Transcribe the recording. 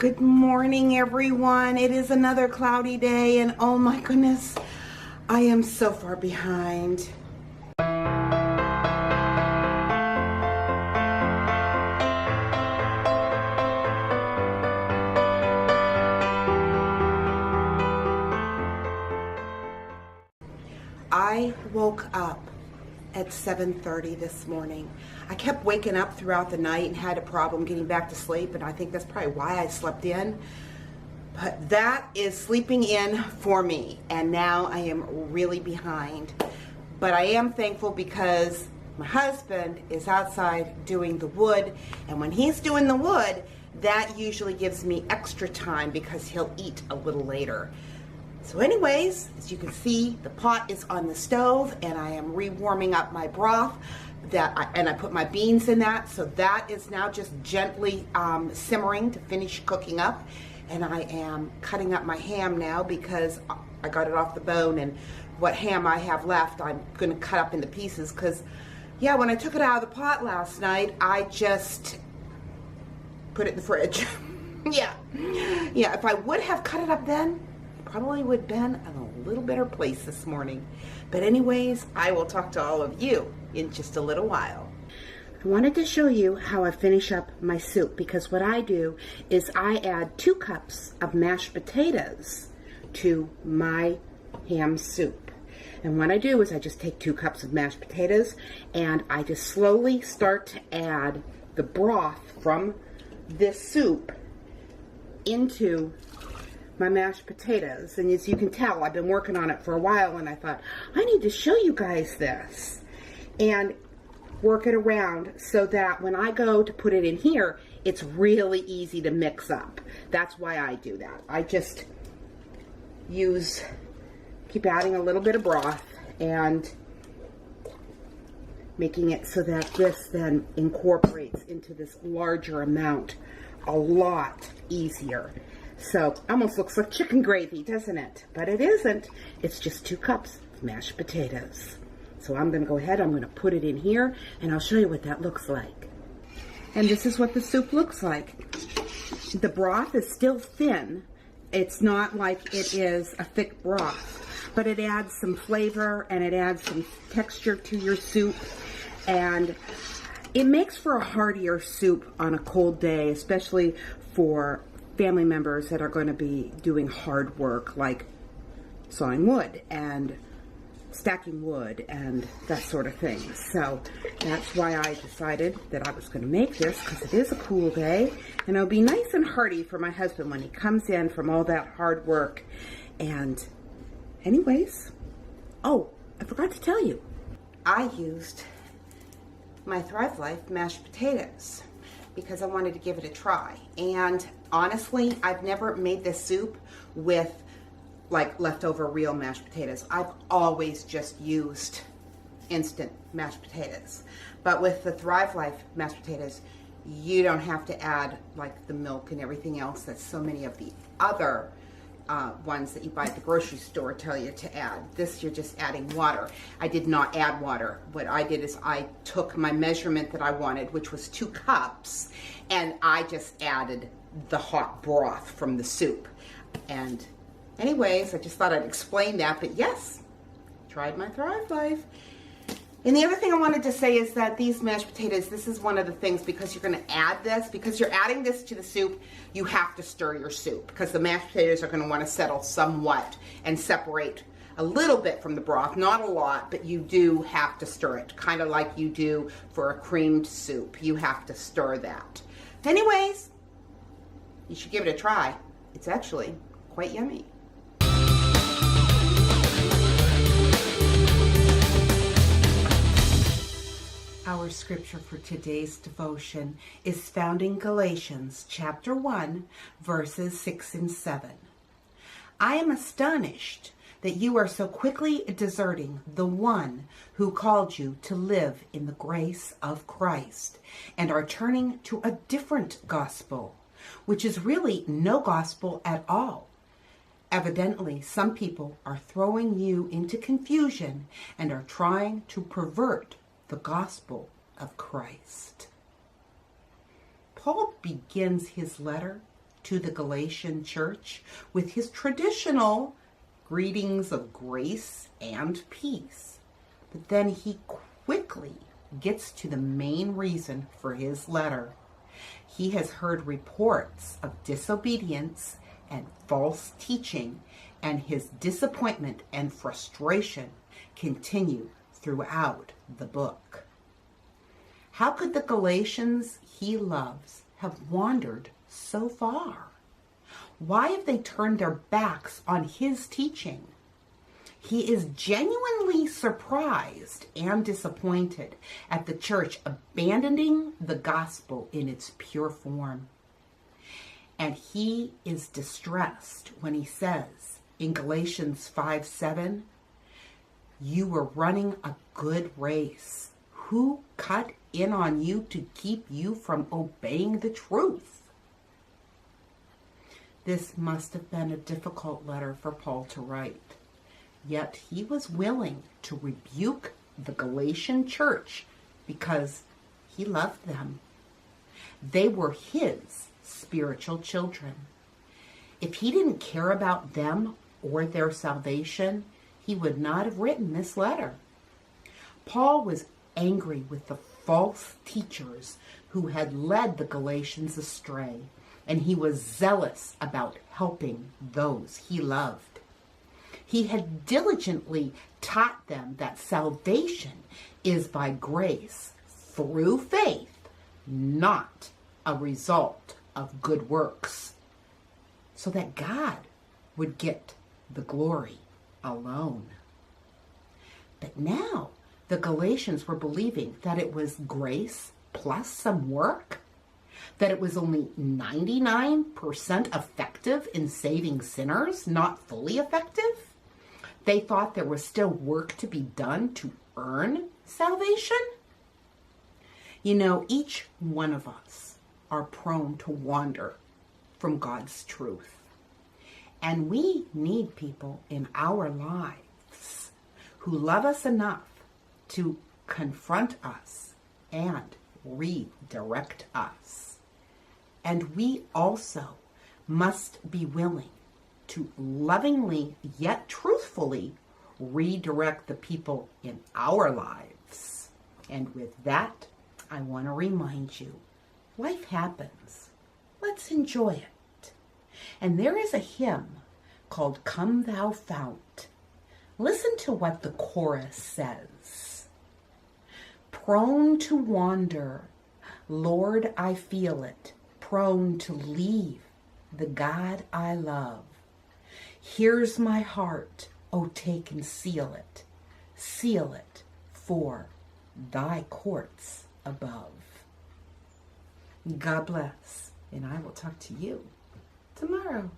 Good morning, everyone. It is another cloudy day, and oh my goodness, I am so far behind. I woke up at 7:30 this morning. I kept waking up throughout the night and had a problem getting back to sleep, and I think that's probably why I slept in. But that is sleeping in for me, and now I am really behind. But I am thankful because my husband is outside doing the wood, and when he's doing the wood, that usually gives me extra time because he'll eat a little later. So anyways, as you can see, the pot is on the stove and I am rewarming up my broth and I put my beans in that. So that is now just gently simmering to finish cooking up. And I am cutting up my ham now because I got it off the bone, and what ham I have left, I'm going to cut up into pieces because, yeah, when I took it out of the pot last night, I just put it in the fridge. Yeah, if I would have cut it up then, probably would have been in a little better place this morning. But anyways, I will talk to all of you in just a little while. I wanted to show you how I finish up my soup, because what I do is I add 2 cups of mashed potatoes to my ham soup. And what I do is I just take 2 cups of mashed potatoes and I just slowly start to add the broth from this soup into my mashed potatoes. And as you can tell, I've been working on it for a while, and I thought I need to show you guys this and work it around so that when I go to put it in here, it's really easy to mix up. That's why I do that. I just keep adding a little bit of broth and making it so that this then incorporates into this larger amount a lot easier. So almost looks like chicken gravy, doesn't it? But it isn't. It's just 2 cups of mashed potatoes. So I'm going to go ahead, I'm going to put it in here, and I'll show you what that looks like. And this is what the soup looks like. The broth is still thin. It's not like it is a thick broth, but it adds some flavor and it adds some texture to your soup, and it makes for a heartier soup on a cold day, especially for family members that are going to be doing hard work like sawing wood and stacking wood and that sort of thing. So that's why I decided that I was going to make this, because it is a cool day and it'll be nice and hearty for my husband when he comes in from all that hard work. And anyways, oh, I forgot to tell you, I used my Thrive Life mashed potatoes because I wanted to give it a try. And honestly, I've never made this soup with like leftover real mashed potatoes. I've always just used instant mashed potatoes. But with the Thrive Life mashed potatoes, you don't have to add like the milk and everything else that so many of the other ones that you buy at the grocery store tell you to add. This, you're just adding water. I did not add water. What I did is I took my measurement that I wanted, which was 2 cups, and I just added the hot broth from the soup. And anyways, I just thought I'd explain that. But yes, tried my Thrive Life. And the other thing I wanted to say is that these mashed potatoes, this is one of the things, because you're going to add this, because you're adding this to the soup, you have to stir your soup, because the mashed potatoes are going to want to settle somewhat and separate a little bit from the broth. Not a lot, but you do have to stir it, kind of like you do for a creamed soup. You have to stir that. Anyways, you should give it a try. It's actually quite yummy. Our scripture for today's devotion is found in Galatians chapter 1, verses 6 and 7. I am astonished that you are so quickly deserting the one who called you to live in the grace of Christ and are turning to a different gospel, which is really no gospel at all. Evidently, some people are throwing you into confusion and are trying to pervert the gospel of Christ. Paul begins his letter to the Galatian church with his traditional greetings of grace and peace. But then he quickly gets to the main reason for his letter. He has heard reports of disobedience and false teaching, and his disappointment and frustration continue throughout the book. How could the Galatians he loves have wandered so far? Why have they turned their backs on his teaching? He is genuinely surprised and disappointed at the church abandoning the gospel in its pure form. And he is distressed when he says in Galatians 5:7, "You were running a good race. Who cut in on you to keep you from obeying the truth?" This must have been a difficult letter for Paul to write. Yet he was willing to rebuke the Galatian church because he loved them. They were his spiritual children. If he didn't care about them or their salvation, he would not have written this letter. Paul was angry with the false teachers who had led the Galatians astray, and he was zealous about helping those he loved. He had diligently taught them that salvation is by grace through faith, not a result of good works, so that God would get the glory alone. But now the Galatians were believing that it was grace plus some work, that it was only 99% effective in saving sinners, not fully effective. They thought there was still work to be done to earn salvation. You know, each one of us are prone to wander from God's truth. And we need people in our lives who love us enough to confront us and redirect us. And we also must be willing to lovingly yet truthfully redirect the people in our lives. And with that, I want to remind you, life happens. Let's enjoy it. And there is a hymn called "Come Thou Fount." Listen to what the chorus says. "Prone to wander, Lord, I feel it, prone to leave the God I love. Here's my heart, oh take and seal it for thy courts above." God bless, and I will talk to you tomorrow.